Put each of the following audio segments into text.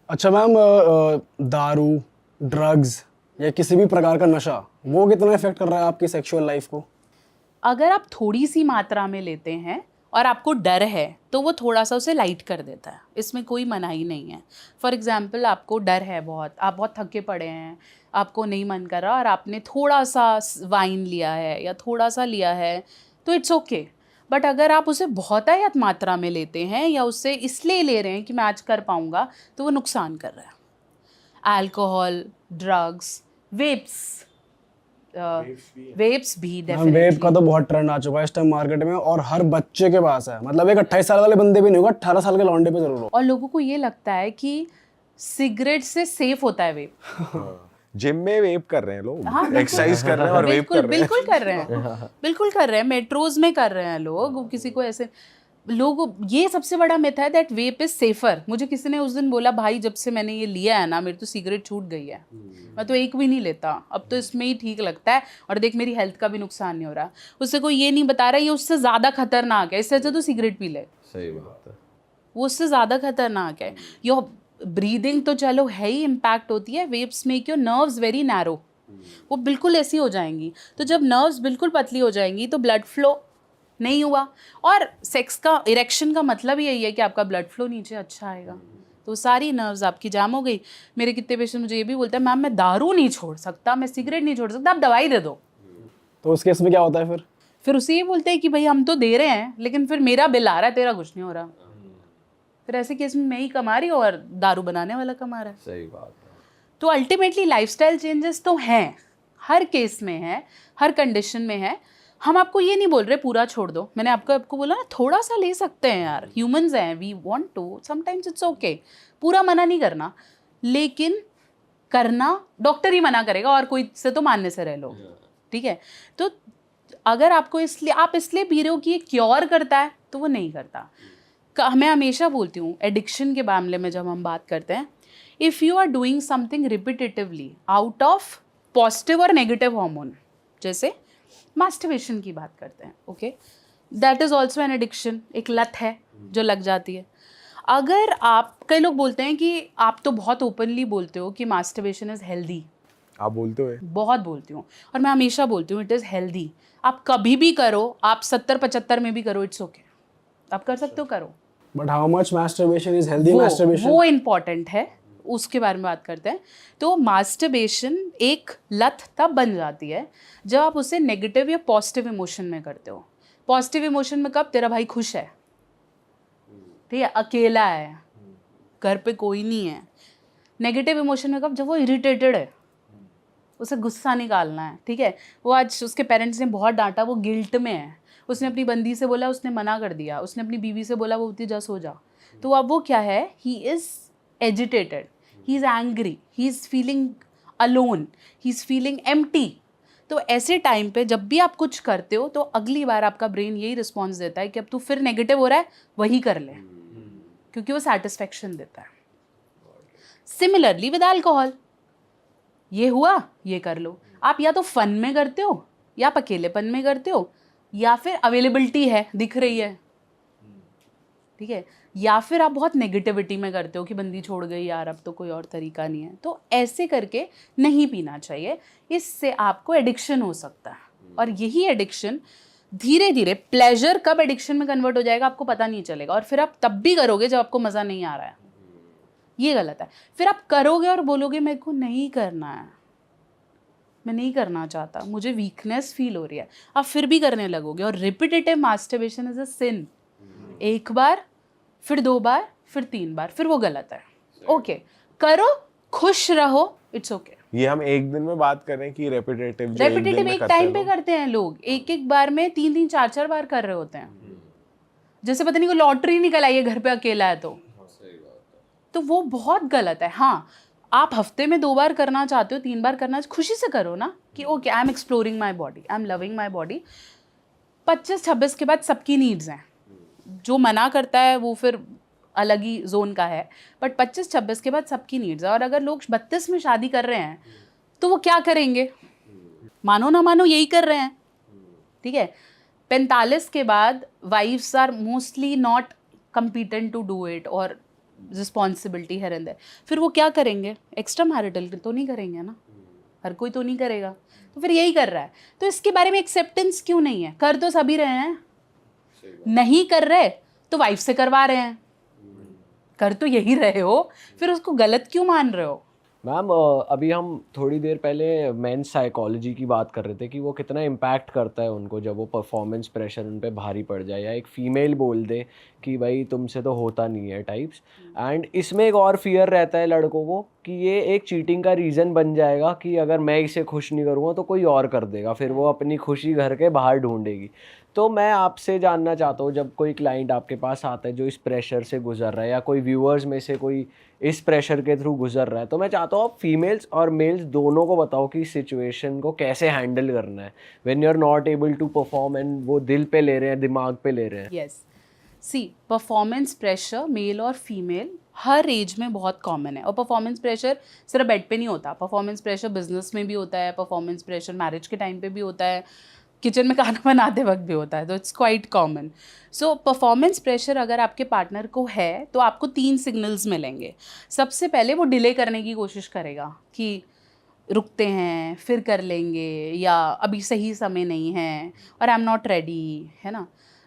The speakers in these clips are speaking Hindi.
अच्छा मैम, दारू, ड्रग्स या किसी भी प्रकार का नशा वो कितना इफेक्ट कर रहा है आपकी सेक्सुअल लाइफ को? अगर आप थोड़ी सी मात्रा में लेते हैं और आपको डर है तो वो थोड़ा सा उसे लाइट कर देता है, इसमें कोई मनाही नहीं है। फॉर एग्जाम्पल, आपको डर है बहुत, आप बहुत थके पड़े हैं, आपको नहीं मन कर रहा और आपने थोड़ा सा वाइन लिया है या थोड़ा सा लिया है तो इट्स ओके। बट अगर आप उसे बहुतायत मात्रा में लेते हैं या उससे इसलिए ले रहे हैं कि मैं आज कर पाऊंगा, तो वो नुकसान कर रहा है। अल्कोहल, ड्रग्स, वेप्स, वेप्स भी मैम वेब डेफिनेटली। का तो बहुत ट्रेंड आ चुका है इस टाइम मार्केट में, और हर बच्चे के पास है। मतलब एक 28 साल वाले बंदे भी नहीं होगा, 18 साल के लौंडे पे जरूर हो। और लोगों को ये लगता है कि सिगरेट से सेफ होता है वेप। जिम में वेप कर रहे हैं लोग, हाँ, बिल्कुल। एक्सरसाइज कर रहे हैं और वेप बिल्कुल कर रहे हैं। बिल्कुल कर रहे हैं, बिल्कुल कर रहे हैं, मेट्रोज में कर रहे हैं लोग। किसी को ऐसे लोग, ये सबसे बड़ा मिथ है दैट वेप इज सेफर। मुझे किसी ने उस दिन बोला, भाई जब से मैंने ये लिया है ना, मेरी तो सिगरेट छूट गई है, मैं तो एक भी नहीं लेता, अब तो इसमें ही ठीक लगता है और देख मेरी हेल्थ का भी नुकसान नहीं हो रहा। उससे कोई ये नहीं बता रहा ये उससे ज़्यादा खतरनाक है, इससे अच्छा तो सिगरेट पी ले। सही बात है। वो उससे ज़्यादा खतरनाक है। योर ब्रीदिंग तो चलो है ही, इम्पैक्ट होती है। Waves make your nerves very narrow, वो बिल्कुल ऐसी हो जाएंगी। तो जब नर्व्स बिल्कुल पतली हो जाएंगी तो ब्लड फ्लो नहीं हुआ, और सेक्स का, इरेक्शन का मतलब यही है कि आपका ब्लड फ्लो नीचे अच्छा आएगा। तो सारी नर्व्स आपकी जाम हो गई। मेरे कितने पेशेंट मुझे ये भी बोलते हैं, मैम मैं दारू नहीं छोड़ सकता, मैं सिगरेट नहीं छोड़ सकता, आप दवाई दे दो। तो उस केस में क्या होता है फिर उसे ये बोलते हैं कि भाई हम तो दे रहे हैं लेकिन फिर मेरा बिल आ रहा है, तेरा कुछ नहीं हो रहा। फिर ऐसे केस में मैं ही कमा रही हूँ और दारू बनाने वाला कमा रहा है। सही बात है। तो अल्टीमेटली लाइफस्टाइल चेंजेस तो हैं, हर केस में है, हर कंडीशन में है। हम आपको ये नहीं बोल रहे पूरा छोड़ दो, मैंने आपको बोला ना थोड़ा सा ले सकते हैं यार, ह्यूमंस हैं, we want to, sometimes it's okay. पूरा मना नहीं करना, लेकिन करना डॉक्टर ही मना करेगा और कोई से तो मानने से रह लो, ठीक है। तो अगर आपको इसलिए, आप इसलिए पी रहे हो कि ये क्योर करता है, तो वो नहीं करता। मैं हमेशा बोलती हूँ एडिक्शन के मामले में जब हम बात करते हैं, if you are doing something repetitively out of positive और नेगेटिव हार्मोन, जैसे मास्टरबेशन की बात करते हैं, okay, that is also an addiction, एक लत है जो लग जाती है। अगर आप, कई लोग बोलते हैं कि आप तो बहुत ओपनली बोलते हो कि मास्टरबेशन इज़ हेल्दी, आप बोलते हो? बहुत बोलती हूँ, और मैं हमेशा बोलती हूँ इट इज़ हेल्दी। आप कभी भी करो, आप 70-75 में भी करो, इट्स ओके, आप कर सकते हो, करो। But how much masturbation is healthy masturbation? वो इम्पॉर्टेंट है, उसके बारे में बात करते हैं। तो मास्टरबेशन एक लत तब बन जाती है जब आप उसे नेगेटिव या पॉजिटिव इमोशन में करते हो। पॉजिटिव इमोशन में कब, तेरा भाई खुश है, ठीक है, अकेला है, घर पे कोई नहीं है। नेगेटिव इमोशन में कब, जब वो इरिटेटेड है, उसे गुस्सा निकालना है, ठीक है, वो आज उसके पेरेंट्स ने बहुत डांटा, वो गिल्ट में है, उसने अपनी बंदी से बोला, उसने मना कर दिया, उसने अपनी बीवी से बोला वो उतनी जा सो जा, तो अब वो क्या है, he is agitated, he is angry, he is feeling alone, he is feeling empty. तो ऐसे टाइम पे जब भी आप कुछ करते हो तो अगली बार आपका ब्रेन यही रिस्पॉन्स देता है कि अब तू फिर नेगेटिव हो रहा है, वही कर ले, क्योंकि वो सेटिस्फेक्शन देता है। सिमिलरली विद अल्कोहल, ये हुआ, ये कर लो। आप या तो फन में करते हो, या आप अकेलेपन में करते हो, या फिर अवेलेबिलिटी है, दिख रही है, ठीक है, या फिर आप बहुत नेगेटिविटी में करते हो कि बंदी छोड़ गई यार, अब तो कोई और तरीका नहीं है। तो ऐसे करके नहीं पीना चाहिए, इससे आपको एडिक्शन हो सकता है। और यही एडिक्शन धीरे धीरे प्लेजर कब एडिक्शन में कन्वर्ट हो जाएगा आपको पता नहीं चलेगा, और फिर आप तब भी करोगे जब आपको मज़ा नहीं आ रहा है। ये गलत है। फिर आप करोगे और बोलोगे मेरे को नहीं करना है, मैं नहीं करना चाहता, मुझे वीकनेस फील हो रही है, आप फिर भी करने लगोगे। और रिपीटेटिव मास्टरबेशन इज अ सिन। एक बार, फिर 2 बार, फिर 3 बार, फिर वो गलत है। ओके, करो, खुश रहो, इट्स ओके। ये हम एक दिन में बात कर रहे हैं कि रेपिटेटिव एक टाइम पे करते हैं लोग, एक बार में 3-3, 4-4 बार कर रहे होते हैं, जैसे पता नहीं को लॉटरी निकल आई है घर पे अकेला है तो वो बहुत गलत है। हाँ, आप हफ्ते में 2 बार करना चाहते हो, 3 बार करना, खुशी से करो ना, कि okay I am exploring my body, I am loving my body. 25-26 के बाद सबकी नीड्स हैं, जो मना करता है वो फिर अलग ही जोन का है, बट 25-26 के बाद सबकी नीड्स है। और अगर लोग 32 में शादी कर रहे हैं तो वो क्या करेंगे, मानो ना मानो यही कर रहे हैं, ठीक है। 45 के बाद wives are mostly not competent to do it, और रिस्पॉन्सिबिलिटी है एंड देयर, फिर वो क्या करेंगे? एक्स्ट्रा मैरिटल तो नहीं करेंगे ना, हर कोई तो नहीं करेगा, तो फिर यही कर रहा है। तो इसके बारे में एक्सेप्टेंस क्यों नहीं है? कर तो सभी रहे हैं, नहीं कर रहे तो वाइफ से करवा रहे हैं, कर तो यही रहे हो, फिर उसको गलत क्यों मान रहे हो? मैम अभी हम थोड़ी देर पहले मेंस साइकोलॉजी की बात कर रहे थे कि वो कितना इम्पैक्ट करता है उनको जब वो परफॉर्मेंस प्रेशर उन पे भारी पड़ जाए या एक फीमेल बोल दे कि भाई तुमसे तो होता नहीं है टाइप्स। एंड इसमें एक और फियर रहता है लड़कों को कि ये एक चीटिंग का रीज़न बन जाएगा कि अगर मैं इसे खुश नहीं करूँगा तो कोई और कर देगा, फिर वो अपनी खुशी घर के बाहर ढूंढेगी। तो मैं आपसे जानना चाहता हूँ, जब कोई क्लाइंट आपके पास आता है जो इस प्रेशर से गुजर रहा है या कोई व्यूअर्स में से कोई इस प्रेशर के थ्रू गुजर रहा है, तो मैं चाहता हूँ आप फीमेल्स और मेल्स दोनों को बताओ कि सिचुएशन को कैसे हैंडल करना है when you are not able to perform and वो दिल पे ले रहे हैं, दिमाग पे ले रहे हैं। यस, सी परफॉर्मेंस प्रेशर मेल और फीमेल हर एज में बहुत कॉमन है, और परफॉर्मेंस प्रेशर सिर्फ बेड पे नहीं होता, परफॉर्मेंस प्रेशर बिजनेस में भी होता है, परफॉर्मेंस प्रेशर मैरिज के टाइम पे भी होता है, किचन में खाना बनाते वक्त भी होता है, तो it's quite common. So performance pressure अगर आपके पार्टनर को है तो आपको 3 सिग्नल्स मिलेंगे। सबसे पहले वो डिले करने की कोशिश करेगा कि रुकते हैं फिर कर लेंगे, या अभी सही समय नहीं है और आई एम नॉट रेडी, है ना।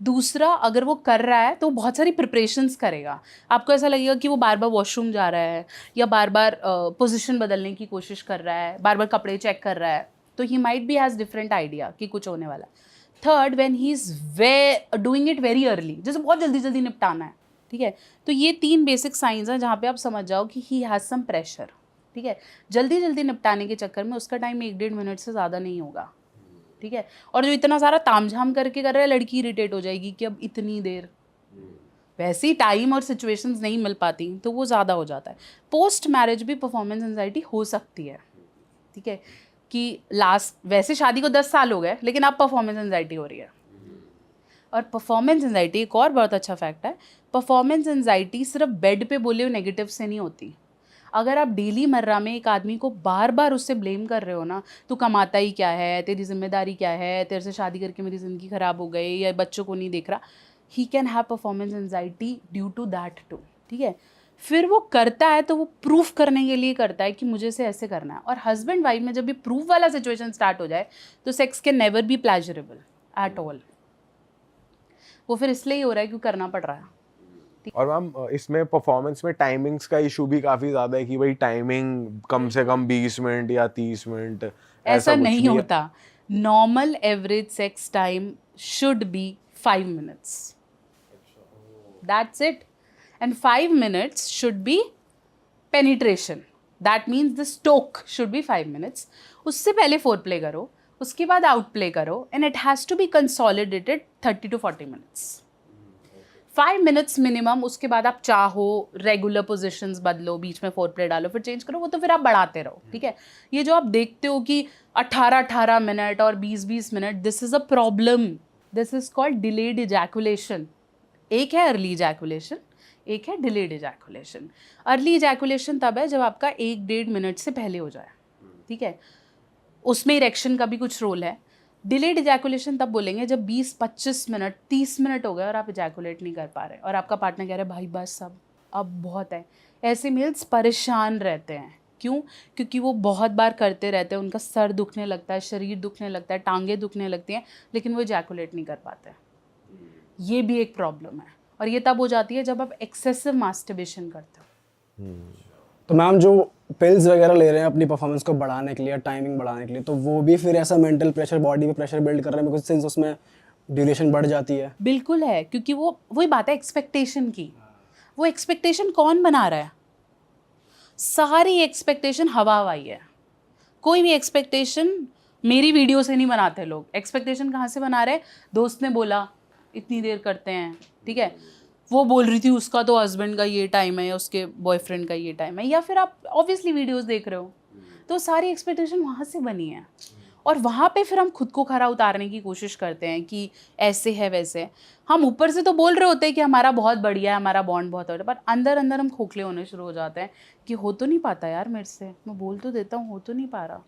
दूसरा, अगर वो कर रहा है तो बहुत सारी प्रिपरेशंस करेगा, आपको ऐसा लगेगा कि वो बार बार वॉशरूम जा रहा है या बार बार पोजीशन बदलने की कोशिश कर रहा है, बार बार कपड़े चेक कर रहा है, तो he might be has different idea कि कुछ होने वाला। Third, when he is doing it very early, जैसे बहुत जल्दी जल्दी निपटाना है, ठीक है। तो ये 3 बेसिक साइंस हैं जहाँ पे आप समझ जाओ कि ही हैज़ सम प्रेशर, ठीक है। जल्दी जल्दी निपटाने के चक्कर में उसका टाइम 1-1.5 मिनट से ज़्यादा नहीं होगा, ठीक है। और जो इतना सारा तामझाम करके कर रहा है, लड़की इरिटेट हो जाएगी कि अब इतनी देर, वैसे ही टाइम और सिचुएशंस नहीं मिल पाती तो वो ज़्यादा हो जाता है। पोस्ट मैरिज भी परफॉर्मेंस एंजाइटी हो सकती है, ठीक है, कि वैसे शादी को 10 साल हो गए लेकिन अब परफॉर्मेंस एंजाइटी हो रही है। और परफॉर्मेंस एंजाइटी एक और बहुत अच्छा फैक्ट है, परफॉर्मेंस एंजाइटी सिर्फ बेड पे बोले हुए नेगेटिव से नहीं होती। अगर आप डेली मर्रा में एक आदमी को बार बार उससे ब्लेम कर रहे हो ना, तू कमाता ही क्या है, तेरी जिम्मेदारी क्या है, तेरे से शादी करके मेरी ज़िंदगी ख़राब हो गई, या बच्चों को नहीं देख रहा, he can have performance anxiety due to that too, ठीक है। फिर वो करता है तो वो प्रूफ करने के लिए करता है कि मुझे से ऐसे करना है। और हस्बैंड वाइफ में जब भी प्रूफ वाला सिचुएशन स्टार्ट हो जाए तो sex can never be pleasurable at all. वो फिर इसलिए ही हो रहा है क्योंकि करना पड़ रहा है। और मैम इसमें परफॉर्मेंस में टाइमिंग्स का इशू भी काफी ज्यादा है कि भाई टाइमिंग कम से कम 20 मिनट या 30 मिनट, ऐसा कुछ नहीं भी है? होता। Normal average sex time should be 5 minutes, that's it. And 5 minutes should be penetration. That means the stroke should be 5 minutes. उससे पहले foreplay करो, उसके बाद outplay करो, and it has to be consolidated 30 to 40 minutes. 5 minutes minimum, उसके बाद आप चाहो रेगुलर पोजिशंस बदलो, बीच में foreplay डालो, फिर चेंज करो, वो तो फिर आप बढ़ाते रहो, ठीक है। ये जो आप देखते हो कि 18-18 मिनट और 20-20 minute, this is a problem. This is called delayed ejaculation. एक है अर्ली इजैकुलेशन, एक है डिलेड इजैकुलेशन। अर्ली इजैकुलेशन तब है जब आपका 1-1.5 मिनट से पहले हो जाए, ठीक है, उसमें इरेक्शन का भी कुछ रोल है। डिलेड इजैकुलेशन तब बोलेंगे जब 20-25 मिनट 30 मिनट हो गए और आप इजैकुलेट नहीं कर पा रहे और आपका पार्टनर कह रहा है भाई बस अब बहुत है। ऐसे मेल्स परेशान रहते हैं, क्यों? क्योंकि वो बहुत बार करते रहते हैं, उनका सर दुखने लगता है, शरीर दुखने लगता है, टांगें दुखने लगती हैं, लेकिन वो इजैकुलेट नहीं कर पाते। ये भी एक प्रॉब्लम है, और ये तब हो जाती है जब आप एक्सेसिव मास्टरबेशन करते हो। तो मैम जो पिल्स वगैरह ले रहे हैं अपनी परफॉर्मेंस को बढ़ाने के लिए, टाइमिंग बढ़ाने के लिए, तो वो भी फिर ऐसा मेंटल प्रेशर, बॉडी में प्रेशर बिल्ड कर रहे हैं, बिकॉज सिंस उसमें ड्यूरेशन बढ़ जाती है। बिल्कुल है, क्योंकि वो वही बात है एक्सपेक्टेशन की। वो एक्सपेक्टेशन कौन बना रहा है? सारी एक्सपेक्टेशन हवा हवाई है। कोई भी एक्सपेक्टेशन मेरी वीडियो से नहीं बनाते लोग। एक्सपेक्टेशन कहाँ से बना रहे? दोस्त ने बोला इतनी देर करते हैं, ठीक है, वो बोल रही थी उसका तो हस्बैंड का ये टाइम है या उसके बॉयफ्रेंड का ये टाइम है, या फिर आप ऑब्वियसली वीडियोस देख रहे हो, तो सारी एक्सपेक्टेशन वहाँ से बनी है। और वहाँ पे फिर हम खुद को खरा उतारने की कोशिश करते हैं कि ऐसे है वैसे। हम ऊपर से तो बोल रहे होते हैं कि हमारा बहुत बढ़िया है, हमारा बॉन्ड बहुत बढ़िया, पर अंदर अंदर हम खोखले होने शुरू हो जाते हैं कि हो तो नहीं पाता यार मेरे से, मैं बोल तो देता हूँ, हो तो नहीं पा रहा।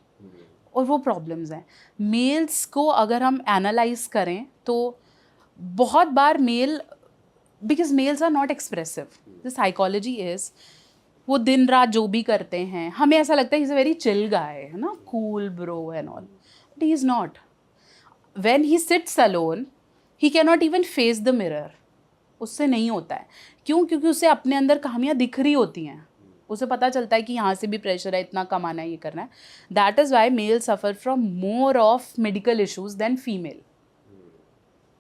और वो प्रॉब्लम्स हैं। मेल्स को अगर हम एनालाइज करें तो बहुत बार male because males are not expressive, the psychology is वो दिन रात जो भी करते हैं, हमें ऐसा लगता है he is a very chill guy, है ना, cool bro and all, but he is not. When he sits alone he can not even face the mirror. उससे नहीं होता है. क्यों? क्योंकि उसे अपने अंदर कहानियाँ दिख रही होती हैं, उसे पता चलता है कि यहाँ से भी प्रेशर है, इतना कमाना है, ये करना है. That is why male suffer from more of medical issues than female.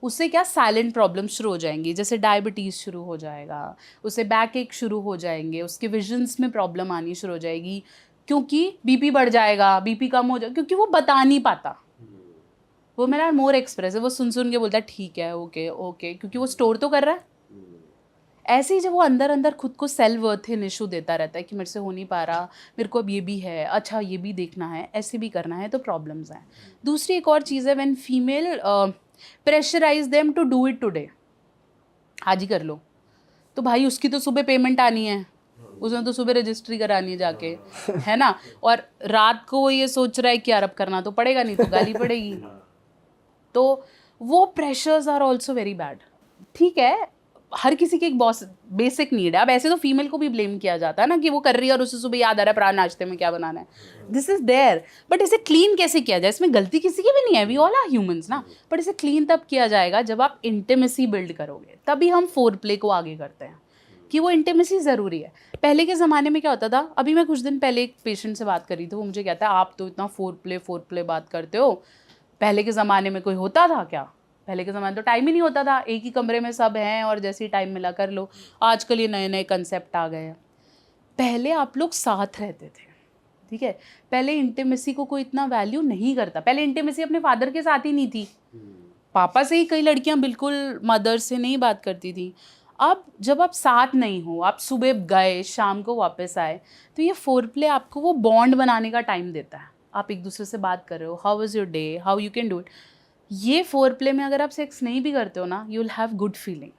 उससे क्या साइलेंट प्रॉब्लम शुरू हो जाएंगी, जैसे डायबिटीज़ शुरू हो जाएगा, उसे बैक एक शुरू हो जाएंगे, उसके विजन्स में प्रॉब्लम आनी शुरू हो जाएगी, क्योंकि बीपी बढ़ जाएगा, बीपी कम हो जाएगा, क्योंकि वो बता नहीं पाता. वो मेरा मोर एक्सप्रेसिव, वो सुन के बोलता है ठीक है, ओके ओके, क्योंकि वो स्टोर तो कर रहा है. ऐसे ही जब वो अंदर अंदर खुद को सेल्फ वर्थ इन इशू देता रहता है कि मेरे से हो नहीं पा रहा, मेरे को अब ये भी है, अच्छा ये भी देखना है, ऐसे भी करना है, तो प्रॉब्लम्स हैं. दूसरी एक और चीज़ है, when female pressurise them to do it today, आज ही कर लो, तो भाई उसकी तो सुबह पेमेंट आनी है, उसने तो सुबह रजिस्ट्री करानी है जाके, है ना, और रात को वो ये सोच रहा है कि यार अब करना तो पड़ेगा, नहीं तो गाली पड़ेगी. तो वो pressures are also very bad. ठीक है, हर किसी की एक बेसिक नीड है. अब ऐसे तो फीमेल को भी ब्लेम किया जाता है ना कि वो कर रही है और उसे सुबह याद आ रहा है प्राण नाश्ते में क्या बनाना है. दिस इज देयर, बट इसे क्लीन कैसे किया जाए? इसमें गलती किसी की भी नहीं है, वी ऑल आर ह्यूमंस ना. बट इसे क्लीन तब किया जाएगा जब आप इंटीमेसी बिल्ड करोगे, तभी हम फोर प्ले को आगे करते हैं कि वो इंटीमेसी ज़रूरी है. पहले के ज़माने में क्या होता था, अभी मैं कुछ दिन पहले एक पेशेंट से बात कर रही थी, वो मुझे कहता है आप तो इतना फोर प्ले बात करते हो, पहले के ज़माने में कोई होता था क्या? पहले के ज़माने तो टाइम ही नहीं होता था, एक ही कमरे में सब हैं और जैसे ही टाइम मिला कर लो. आजकल ये नए नए कंसेप्ट आ गए हैं. पहले आप लोग साथ रहते थे, ठीक है, पहले इंटीमेसी को कोई इतना वैल्यू नहीं करता. पहले इंटीमेसी अपने फादर के साथ ही नहीं थी, पापा से ही कई लड़कियां बिल्कुल मदर से नहीं बात करती थी. अब जब आप साथ नहीं हो, आप सुबह गए शाम को वापस आए, तो ये फोर प्ले आपको वो बॉन्ड बनाने का टाइम देता है. आप एक दूसरे से बात कर रहे हो, how is your day, how you can do it. ये फोर प्ले में अगर आप सेक्स नहीं भी करते हो ना, you will have good feeling.